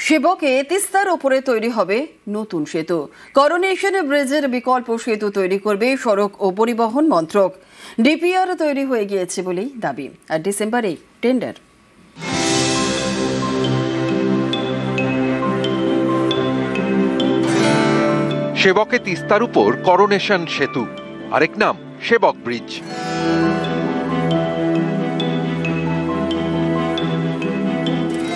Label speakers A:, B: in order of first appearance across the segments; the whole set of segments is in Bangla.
A: সেবকে তিস্তার ওপরে তৈরি হবে নতুন সেতু। করোনেশন ব্রিজের বিকল্প সেতু তৈরি করবে সড়ক ও পরিবহন মন্ত্রক। ডিপিআর তৈরি হয়ে গিয়েছে বলেই দাবি, আর ডিসেম্বরে টেন্ডার।
B: সেবকে তিস্তার উপর করোনেশন সেতু, আরেক নাম সেবক ব্রিজ।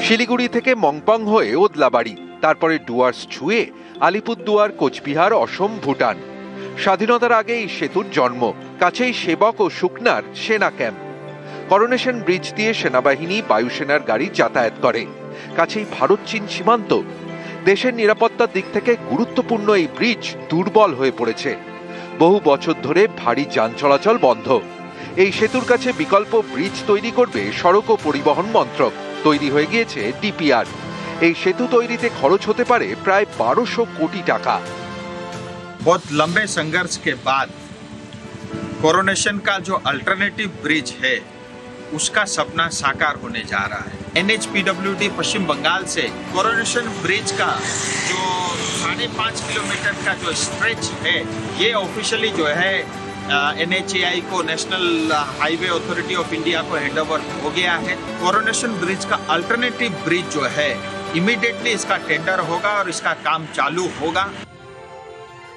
B: শিলিগুড়ি থেকে মংপং হয়ে ওদলাবাড়ি, তারপরে ডুয়ার্স ছুঁয়ে আলিপুরদুয়ার, কোচবিহার, অসম, ভুটান। স্বাধীনতার আগে এই সেতুর জন্ম, কাছেই সেবক ও শুকনার সেনা ক্যাম্প। করোনেশন ব্রিজ দিয়ে সেনাবাহিনী, বায়ুসেনার গাড়ি যাতায়াত করে। কাছেই ভারত চীন সীমান্ত। দেশের নিরাপত্তার দিক থেকে গুরুত্বপূর্ণ এই ব্রিজ দুর্বল হয়ে পড়েছে। বহু বছর ধরে ভারী যান চলাচল বন্ধ। এই সেতুর কাছে বিকল্প ব্রিজ তৈরি করবে সড়ক ও পরিবহন মন্ত্রক। তৈরি হয়ে গিয়েছে ডিপিআর। এই সেতু তৈরিতে খরচ হতে পারে প্রায় 1200 কোটি টাকা।
C: बहुत लंबे संघर्ष के बाद कोरोनेशन का जो अल्टरनेटिव ब्रिज है उसका सपना साकार होने जा रहा है। NHPWD पश्चिम बंगाल से कोरोनेशन ब्रिज का जो 5.5 किलोमीटर का जो स्ट्रेच है, ये ऑफिशियली जो है NHAI को, national highway authority of India को हैंडओवर हो गया है। कोरोनेशन ब्रिज का अल्टरनेटिव ब्रिज जो है इमीडिएटली इसका टेंडर होगा और इसका काम चालू होगा।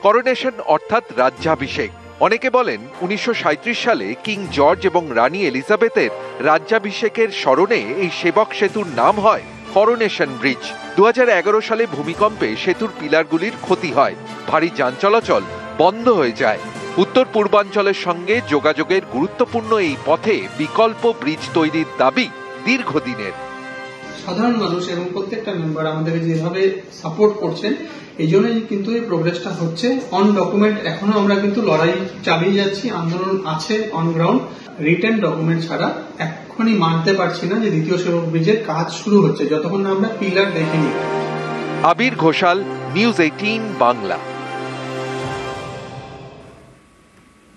B: করোনেশন অর্থাৎ রাজ্যাভিষেক। অনেকে বলেন 1937 সালে কিং জর্জ এবং রানী এলিজাবেথের রাজ্যাভিষেকের স্মরণে এই সেবক সেতুর নাম হয় করোনেশন ব্রিজ। 2011 সালে ভূমিকম্পে সেতুর পিলারগুলির ক্ষতি হয়, ভারী যান চলাচল বন্ধ হয়ে যায়। উত্তর পূর্বাঞ্চলের সঙ্গে যোগাযোগের গুরুত্বপূর্ণ এই পথে বিকল্প ব্রিজ তৈরির দাবি দীর্ঘদিনের।
D: সাধারণ মানুষ এবং প্রত্যেকটা মেম্বার আমাদেরকে যেভাবে সাপোর্ট করছেন, এই জন্যই কিন্তু এই প্রোগ্রেসটা হচ্ছে। অন ডকুমেন্ট এখনো আমরা কিন্তু লড়াই চালিয়ে যাচ্ছি, আন্দোলন আছে অন গ্রাউন্ড। রিটেন ডকুমেন্ট ছাড়া এখনই মানতে পারছি না যে দ্বিতীয় সেবক ব্রিজের কাজ শুরু হচ্ছে, যতক্ষণ না আমরা পিলার দেখিনি।
B: আবির ঘোষাল, নিউজ 18 বাংলা।